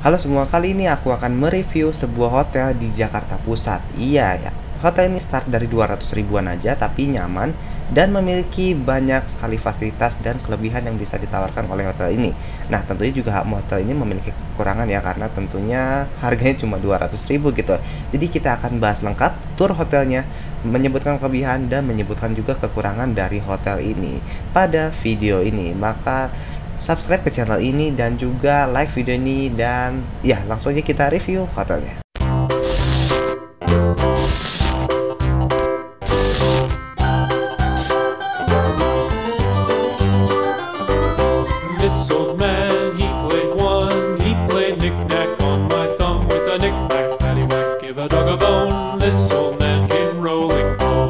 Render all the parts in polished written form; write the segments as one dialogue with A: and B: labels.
A: Halo semua, kali ini aku akan mereview sebuah hotel di Jakarta Pusat. Iya ya, hotel ini start dari 200 ribuan aja tapi nyaman dan memiliki banyak sekali fasilitas dan kelebihan yang bisa ditawarkan oleh hotel ini. Nah, tentunya juga hotel ini memiliki kekurangan ya, karena tentunya harganya cuma 200 ribu gitu. Jadi kita akan bahas lengkap tur hotelnya, menyebutkan kelebihan dan menyebutkan juga kekurangan dari hotel ini pada video ini. Maka subscribe ke channel ini dan juga like video ini, dan ya langsung aja kita review hotelnya.
B: This old man, he played one, he played knick-knack on my thumb with a knick-knack, paddywhack, give a dog a bone. This old man came rolling home.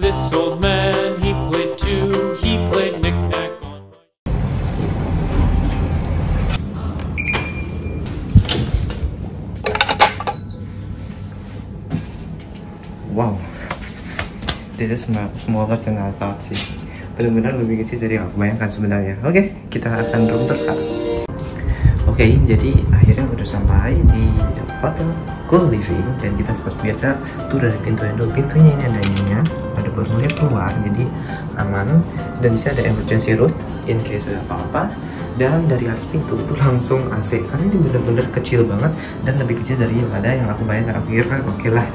B: This old man, he played two, he played knick-knack on my...
A: Wow, itu semoga terkenal banget sih. Benar-benar lebih kecil dari yang aku bayangkan sebenarnya. Oke, kita akan room tour sekarang. Oke, jadi akhirnya udah sampai di hotel Cool Living, dan kita seperti biasa tur dari pintunya dulu. Pintunya ini ada ininya, ada buat melihat keluar, jadi aman. Dan bisa ada emergency route in case ada apa-apa. Dan dari atas pintu itu langsung AC, karena ini bener-bener kecil banget dan lebih kecil dari yang ada yang aku bayangkan. Aku kira kan oke lah,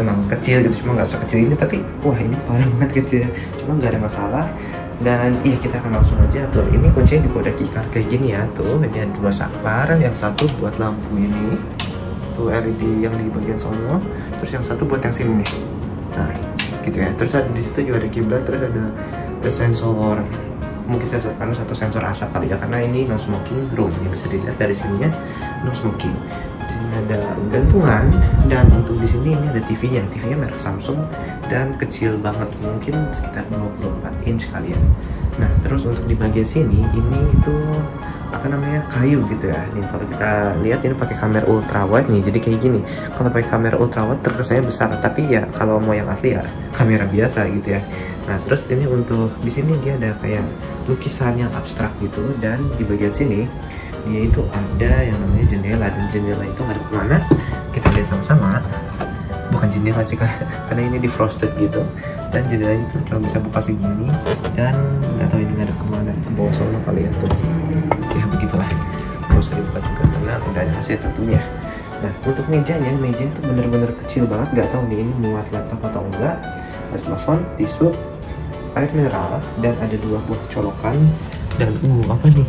A: emang kecil gitu, cuma nggak sekecil ini, tapi wah ini parah banget kecil, cuma nggak ada masalah. Dan iya, kita akan langsung aja tuh. Ini kuncinya juga ada keycard kayak gini ya, tuh ini ada dua saklar, yang satu buat lampu ini tuh LED yang di bagian sono, terus yang satu buat yang sini nih. Nah gitu ya, terus di situ juga ada kiblat, terus ada sensor, mungkin sensor panas atau sensor asap kali ya, karena ini no smoking room, yang bisa dilihat dari sininya no smoking. Ada gantungan, dan untuk di sini ini ada TV-nya merek Samsung dan kecil banget, mungkin sekitar 24 inch kalian. Nah, terus untuk di bagian sini ini itu apa namanya, kayu gitu ya. Nih kalau kita lihat ini pakai kamera ultrawide nih, jadi kayak gini. Kalau pakai kamera ultrawide terkesannya besar, tapi ya kalau mau yang asli ya kamera biasa gitu ya. Nah, terus ini untuk di sini dia ada kayak lukisan yang abstrak gitu, dan di bagian sini dia itu ada yang namanya jendela, dan jendela itu nggak ada kemana. Kita lihat sama-sama. Bukan jendela sih karena ini di frosted gitu, dan jendela itu cuma bisa buka segini, dan nggak tahu ini nggak ada kemana, ke bawah sana kali ya tuh. Ya begitulah, nggak usah dibuka juga karena udah ada AC tentunya. Nah, untuk meja itu bener-bener kecil banget, nggak tahu nih ini muat laptop atau enggak. Ada telepon, tisu, air mineral, dan ada dua buah colokan, dan apa nih,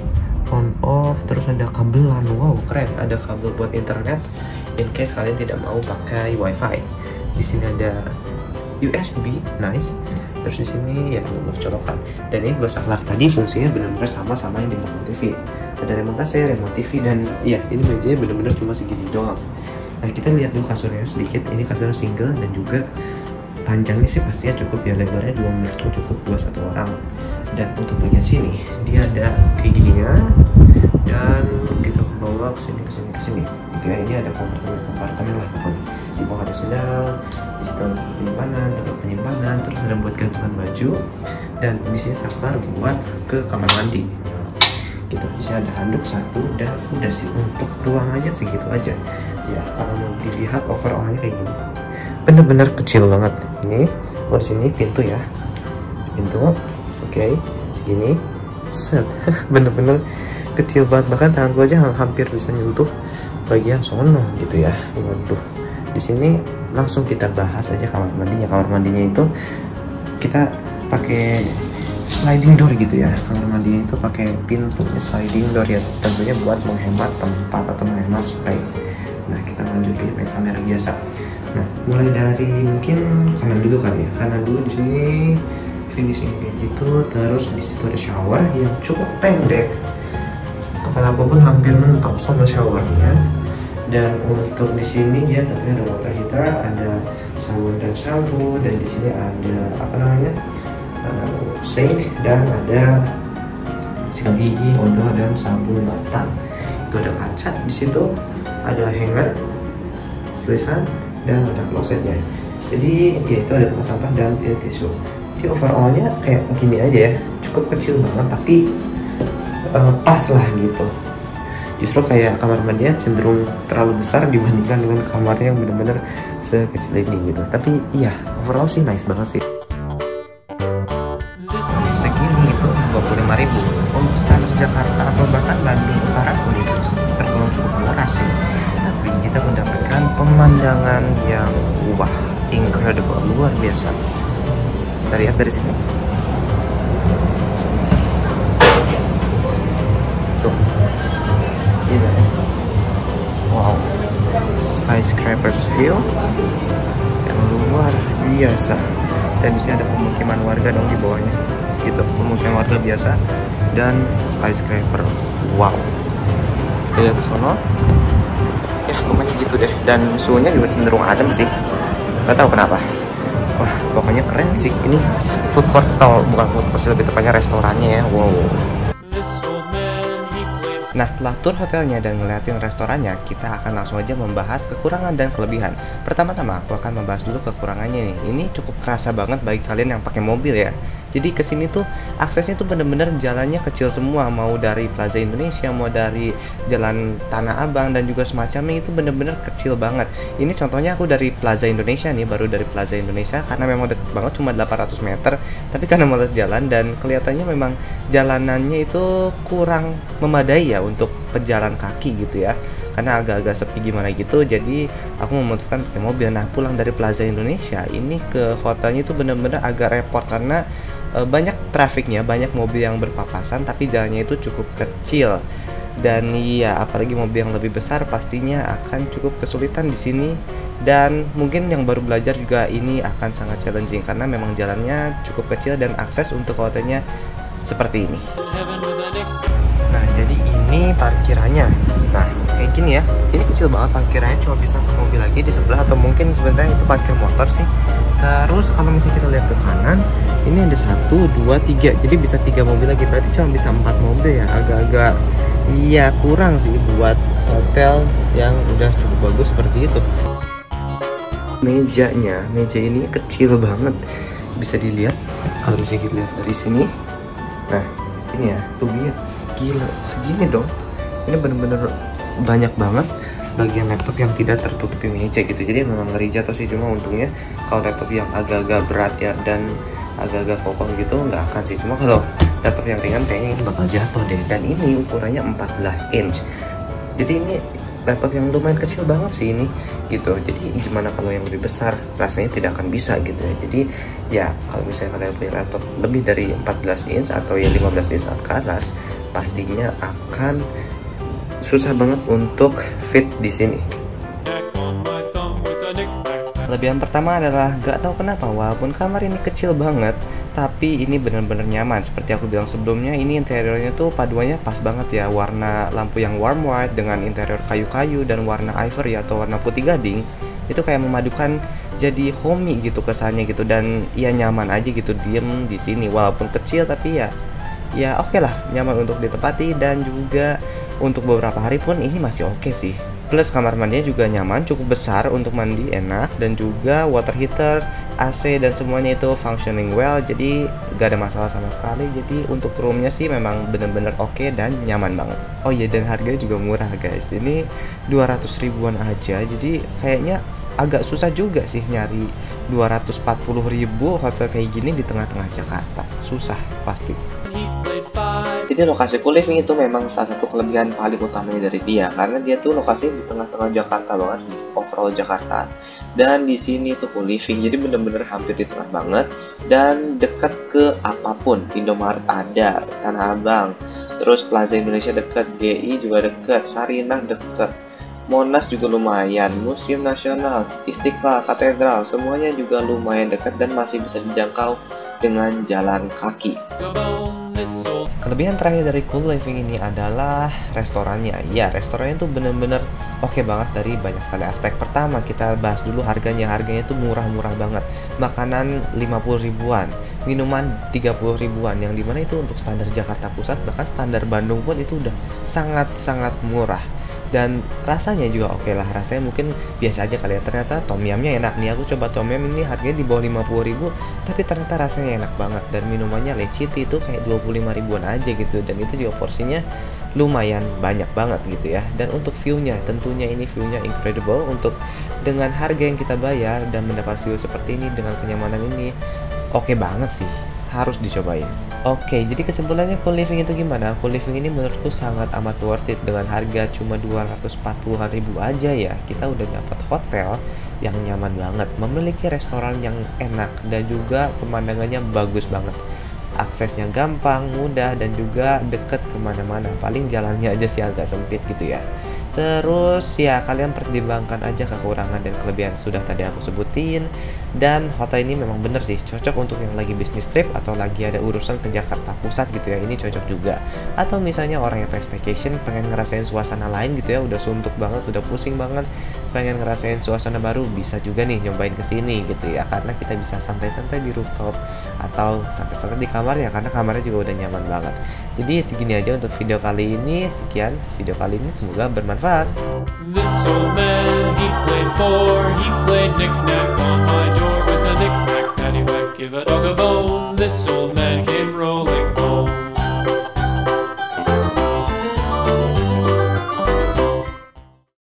A: on off, terus ada kabelan. Wow, keren, ada kabel buat internet in case kalian tidak mau pakai wifi. Di sini ada USB, nice. Terus di sini ya nomor colokan, dan ini dua saklar tadi fungsinya benar-benar sama yang di belakang TV. Ada remote AC, remote TV, dan ya ini mejanya benar-benar cuma segini doang. Nah, kita lihat dulu kasurnya sedikit. Ini kasurnya single, dan juga panjangnya sih pastinya cukup ya, lebarnya 2 meter cukup buat satu orang. Dan untuk bagian sini dia ada kayak gini ya, dan kita bawa ke sini gitu ya. Ini ada kompartemen lah pokoknya. Di bawah ada sendal, di situ ada penyimpanan, terus ada buat gantungan baju, dan di sini saklar buat ke kamar mandi gitu. Di sini ada handuk satu, dan udah sih untuk ruangannya segitu aja ya. Kalau mau dilihat overallnya kayak gini, bener-bener kecil banget. Ini di sini pintu ya, oke, segini, set. Bener-bener kecil banget, bahkan tanganku aja hampir bisa nyentuh bagian sono gitu ya. Waduh, di sini langsung kita bahas aja kamar mandinya. Kamar mandinya itu kita pakai sliding door gitu ya. Kamar mandinya itu pakai pintunya sliding door ya, tentunya buat menghemat tempat atau menghemat space. Nah, kita lanjut ke kamera biasa. Nah, mulai dari mungkin kanan dulu kali ya. Kanan dulu di sini finishing kayak gitu, terus di situ ada shower yang cukup pendek. Kepala aku pun hampir mentok sama showernya. Dan untuk di sini dia tentunya ada water heater, ada sabun dan shampoo, dan di sini ada apa namanya, sink, dan ada sikat gigi, odol, dan sabun batang. Itu ada kaca, di situ ada hanger, tulisan, dan ada klosetnya. Jadi ya itu ada tempat sampah dan tisu. Jadi overallnya kayak gini aja ya, cukup kecil banget tapi pas lah gitu. Justru kayak kamar mandinya cenderung terlalu besar dibandingkan dengan kamarnya yang bener-bener sekecil ini gitu. Tapi iya, overall sih nice banget sih. Segini itu 25.000 untuk standar Jakarta atau bahkan Bandung Utara pun itu tergolong cukup murah sih. Tapi kita mendapatkan pemandangan yang wah, incredible, luar biasa. Kita lihat dari sini. Tuh. Gila. Wow. Skyscrapers view yang luar biasa. Dan di sini ada pemukiman warga dong di bawahnya. Gitu, pemukiman warga biasa dan skyscraper. Wow. Kita lihat ke sono. Ya, pokoknya gitu deh. Dan suhunya juga cenderung adem sih. Gak tahu kenapa. Wah, pokoknya keren sih. Ini food court atau bukan food court, lebih tepatnya restorannya ya. Wow. Nah, setelah tur hotelnya dan ngeliatin restorannya, kita akan langsung aja membahas kekurangan dan kelebihan. Pertama-tama, aku akan membahas dulu kekurangannya nih. Ini cukup kerasa banget bagi kalian yang pakai mobil ya. Jadi kesini tuh aksesnya tuh bener-bener jalannya kecil semua, mau dari Plaza Indonesia, mau dari Jalan Tanah Abang dan juga semacamnya itu bener-bener kecil banget. Ini contohnya aku dari Plaza Indonesia nih, baru dari Plaza Indonesia karena memang deket banget, cuma 800 meter. Tapi karena mau jalan dan kelihatannya memang jalanannya itu kurang memadai ya untuk pejalan kaki gitu ya, karena agak-agak sepi gimana gitu. Jadi aku memutuskan pakai mobil. Nah, pulang dari Plaza Indonesia ini ke hotelnya itu bener-bener agak repot karena banyak trafiknya, banyak mobil yang berpapasan, tapi jalannya itu cukup kecil. Dan iya, apalagi mobil yang lebih besar pastinya akan cukup kesulitan di sini. Dan mungkin yang baru belajar juga ini akan sangat challenging karena memang jalannya cukup kecil dan akses untuk hotelnya seperti ini. Nah, jadi ini parkirannya. Nah, kayak gini ya. Ini kecil banget parkirannya, cuma bisa mobil lagi di sebelah, atau mungkin sebenarnya itu parkir motor sih. Terus kalau misalnya kita lihat ke kanan, ini ada 1, 2, 3. Jadi bisa 3 mobil lagi. Berarti cuma bisa 4 mobil ya. Agak-agak iya kurang sih buat hotel yang udah cukup bagus seperti itu. Mejanya, meja ini kecil banget. Bisa dilihat kalau misalnya kita lihat dari sini. Nah, ini ya, tuh lihat. Gila, segini dong. Ini bener-bener banyak banget bagian laptop yang tidak tertutupi meja gitu. Jadi memang ngeri jatuh sih, cuma untungnya kalau laptop yang agak-agak berat ya dan agak-agak kokoh gitu nggak akan sih. Cuma kalau laptop yang ringan kayaknya ini bakal jatuh deh. Dan ini ukurannya 14 inch. Jadi ini laptop yang lumayan kecil banget sih ini gitu. Jadi gimana kalau yang lebih besar, rasanya tidak akan bisa gitu ya. Jadi ya kalau misalnya kalian punya laptop lebih dari 14 inch atau ya 15 inch ke atas, pastinya akan susah banget untuk fit di sini. Kelebihan pertama adalah gak tahu kenapa walaupun kamar ini kecil banget, tapi ini benar-benar nyaman. Seperti aku bilang sebelumnya, ini interiornya tuh paduannya pas banget ya, warna lampu yang warm white dengan interior kayu-kayu dan warna ivory atau warna putih gading. Itu kayak memadukan jadi homey gitu kesannya gitu, dan ya nyaman aja gitu diem di sini walaupun kecil, tapi ya oke lah, nyaman untuk ditempati. Dan juga untuk beberapa hari pun ini masih oke sih. Plus kamar mandinya juga nyaman, cukup besar untuk mandi, enak. Dan juga water heater, AC dan semuanya itu functioning well, jadi gak ada masalah sama sekali. Jadi untuk roomnya sih memang bener-bener oke dan nyaman banget. Oh iya, dan harganya juga murah guys. Ini 200 ribuan aja, jadi kayaknya agak susah juga sih nyari 240 ribu hotel kayak gini di tengah-tengah Jakarta. Susah pasti. Jadi lokasi co-living itu memang salah satu kelebihan paling utamanya dari dia, karena dia tuh lokasi di tengah-tengah Jakarta banget, overall Jakarta. Dan di sini tuh co-living, jadi bener-bener hampir di tengah banget dan dekat ke apapun. Indomaret ada, Tanah Abang, terus Plaza Indonesia dekat, GI juga dekat, Sarinah dekat, Monas juga lumayan, Museum Nasional, Istiqlal, Katedral, semuanya juga lumayan dekat dan masih bisa dijangkau dengan jalan kaki. Kelebihan terakhir dari co-living ini adalah restorannya. Ya, restorannya tuh bener-bener oke banget dari banyak sekali aspek. Pertama, kita bahas dulu harganya. Harganya tuh murah-murah banget. Makanan 50 ribuan, minuman 30 ribuan, yang dimana itu untuk standar Jakarta Pusat, bahkan standar Bandung pun itu udah sangat-sangat murah. dan rasanya juga oke lah. Rasanya mungkin biasa aja kali ya, ternyata tom yumnya enak nih. Aku coba tom yum ini harganya di bawah 50.000, tapi ternyata rasanya enak banget, dan minumannya lecit itu kayak 25 ribuan aja gitu, dan itu juga porsinya lumayan banyak banget gitu ya. Dan untuk view-nya, tentunya ini view-nya incredible. Untuk dengan harga yang kita bayar dan mendapat view seperti ini dengan kenyamanan ini, oke banget sih, harus dicobain. Oke, jadi kesimpulannya co-living itu gimana? Co-living ini menurutku sangat amat worth it. Dengan harga cuma 240 ribu aja ya, kita udah dapat hotel yang nyaman banget, memiliki restoran yang enak, dan juga pemandangannya bagus banget. Aksesnya gampang, mudah, dan juga deket kemana-mana. Paling jalannya aja sih agak sempit gitu ya. Terus ya kalian pertimbangkan aja kekurangan dan kelebihan sudah tadi aku sebutin. Dan hotel ini memang bener sih cocok untuk yang lagi bisnis trip atau lagi ada urusan ke Jakarta Pusat gitu ya, ini cocok juga. Atau misalnya orang yang pengen staycation, pengen ngerasain suasana lain gitu ya, udah suntuk banget, udah pusing banget, pengen ngerasain suasana baru, bisa juga nih nyobain kesini gitu ya, karena kita bisa santai-santai di rooftop atau santai-santai di kamarnya, karena kamarnya juga udah nyaman banget. Jadi segini aja untuk video kali ini. Sekian video kali ini, semoga bermanfaat.
B: This old man, he played four, he played knick-knack on my door with a knick-knack, paddywhack, give a dog a bone. This old man came rolling